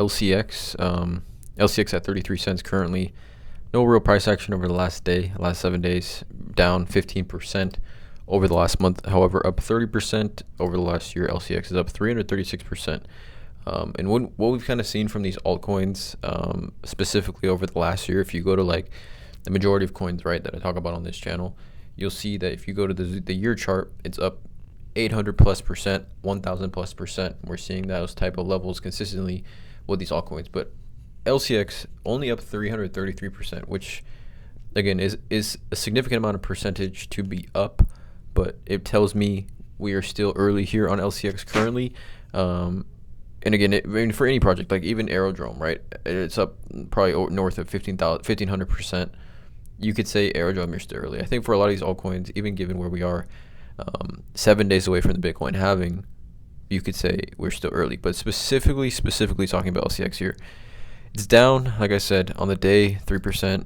LCX. LCX at 33 cents currently. No real price action over the last 7 days, down 15% over the last month. However, up 30% over the last year. LCX is up 336%. And what we've kind of seen from these altcoins, specifically over the last year, if you go to like the majority of coins, right, that I talk about on this channel, you'll see that if you go to the year chart, it's up 800 plus percent, 1000 plus percent. We're seeing those type of levels consistently with these altcoins, but LCX only up 333%, which again is a significant amount of percentage to be up, but it tells me we are still early here on LCX currently. And again, I mean, for any project, like even Aerodrome, right? It's up probably north of 1,500%. You could say Aerodrome, you're still early. I think for a lot of these altcoins, even given where we are 7 days away from the Bitcoin halving, you could say we're still early. But specifically talking about LCX here, it's down, like I said, on the day 3%.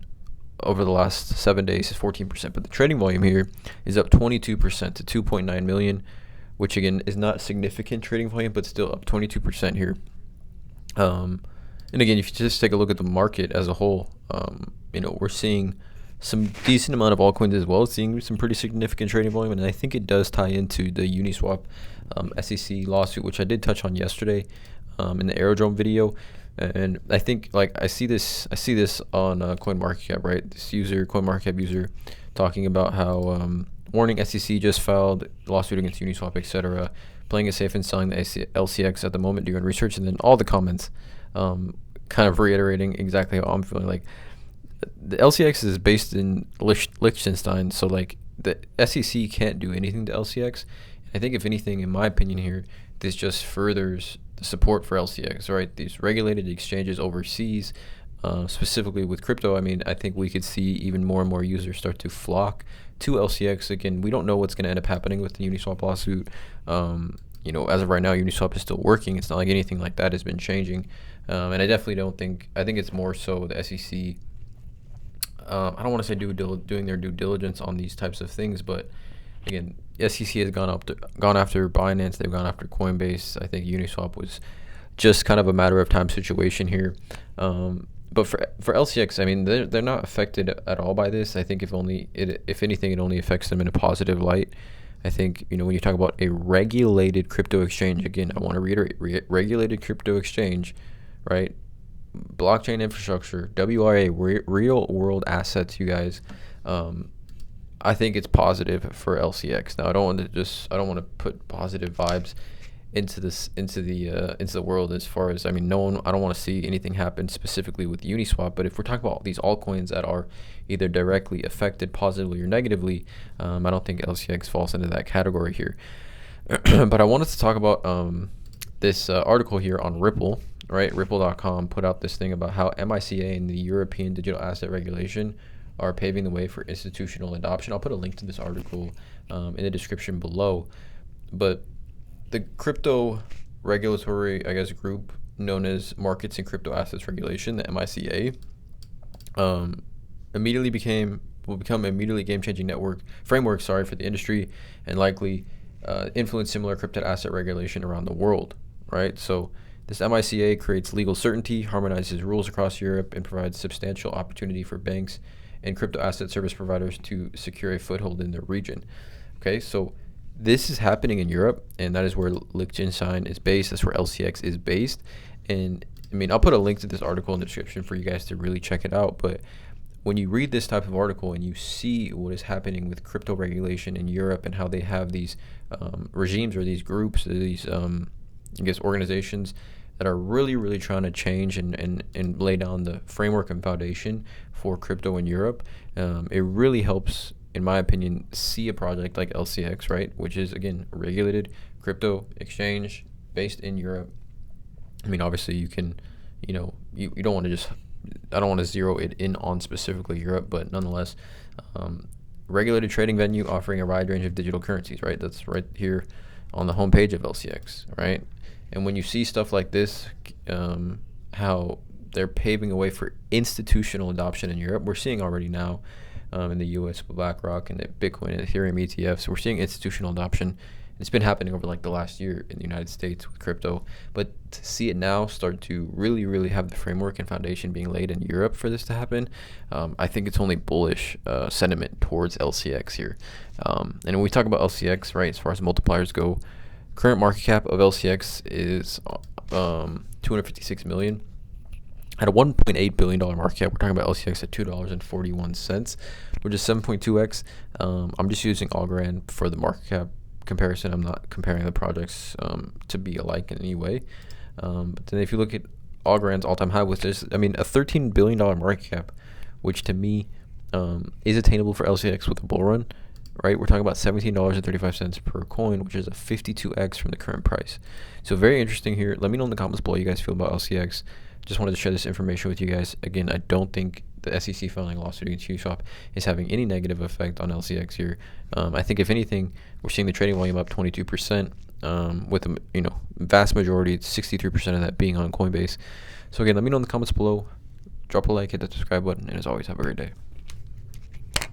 Over the last 7 days is 14%. But the trading volume here is up 22% to 2.9 million, which again is not significant trading volume, but still up 22% here. And again, if you just take a look at the market as a whole, we're seeing some decent amount of altcoins as well, seeing some pretty significant trading volume, and I think it does tie into the Uniswap SEC lawsuit, which I did touch on yesterday in the Aerodrome video. And I think I see this on CoinMarketCap, right? This CoinMarketCap user, talking about how warning SEC just filed lawsuit against Uniswap, etc. Playing it safe and selling the LCX at the moment, doing research, and then all the comments kind of reiterating exactly how I'm feeling. Like the LCX is based in Liechtenstein, so like the SEC can't do anything to LCX. I think if anything, in my opinion here, this just furthers the support for LCX, right? These regulated exchanges overseas, specifically with crypto. I mean, I think we could see even more and more users start to flock to LCX. Again, we don't know what's going to end up happening with the Uniswap lawsuit. As of right now, Uniswap is still working. It's not like anything like that has been changing. And I definitely don't think, I think it's more so the SEC, I don't want to say doing their due diligence on these types of things, but again, SEC has gone after Binance, they've gone after Coinbase. I think Uniswap was just kind of a matter of time situation here. But for LCX, I mean, they're not affected at all by this. I think if anything, it only affects them in a positive light. I think, when you talk about a regulated crypto exchange, again, I want to reiterate, regulated crypto exchange, right? Blockchain infrastructure, WRA, real world assets, you guys. I think it's positive for LCX. Now, I don't want to put positive vibes into the world as far as, I mean, I don't want to see anything happen specifically with Uniswap, but if we're talking about these altcoins that are either directly affected positively or negatively, I don't think LCX falls into that category here. But I wanted to talk about this article here on Ripple, right? Ripple.com put out this thing about how MiCA and the European Digital Asset Regulation are paving the way for institutional adoption. I'll put a link to this article in the description below. But the crypto regulatory, group known as Markets and Crypto Assets Regulation, the MiCA, will become immediately game-changing framework for the industry, and likely influence similar crypto asset regulation around the world, right? So this MiCA creates legal certainty, harmonizes rules across Europe, and provides substantial opportunity for banks and crypto asset service providers to secure a foothold in the region. Okay, so this is happening in Europe, and that is where Liechtenstein is based. That's where LCX is based. And I mean, I'll put a link to this article in the description for you guys to really check it out. But when you read this type of article and you see what is happening with crypto regulation in Europe and how they have these regimes or these groups, these organizations that are really, really trying to change and lay down the framework and foundation for crypto in Europe, it really helps, in my opinion, see a project like LCX, right, which is, again, a regulated crypto exchange based in Europe. I mean, obviously, you can, you don't want to I don't want to zero it in on specifically Europe, but nonetheless, regulated trading venue offering a wide range of digital currencies, right? That's right here on the homepage of LCX, right? And when you see stuff like this, how they're paving a way for institutional adoption in Europe, we're seeing already now in the US with BlackRock and the Bitcoin and Ethereum ETFs, we're seeing institutional adoption It's been happening over like the last year in the United States with crypto, but to see it now start to really have the framework and foundation being laid in Europe for this to happen, I think it's only bullish sentiment towards LCX here. And when we talk about LCX, right, as far as multipliers go, current market cap of LCX is 256 million. At a $1.8 billion market cap, we're talking about LCX at $2.41, which is 7.2x. I'm just using Algorand for the market cap comparison. I'm not comparing the projects to be alike in any way. But then if you look at Algorand's all-time high with this, I mean, a $13 billion market cap, which to me is attainable for LCX with a bull run, right? We're talking about $17.35 per coin, which is a 52x from the current price. So very interesting here. Let me know in the comments below how you guys feel about LCX. Just wanted to share this information with you guys. Again, I don't think the SEC filing a lawsuit against Uniswap is having any negative effect on LCX here. I think if anything, we're seeing the trading volume up 22%, with the vast majority, 63% of that being on Coinbase. So again, let me know in the comments below. Drop a like, hit that subscribe button, and as always, have a great day.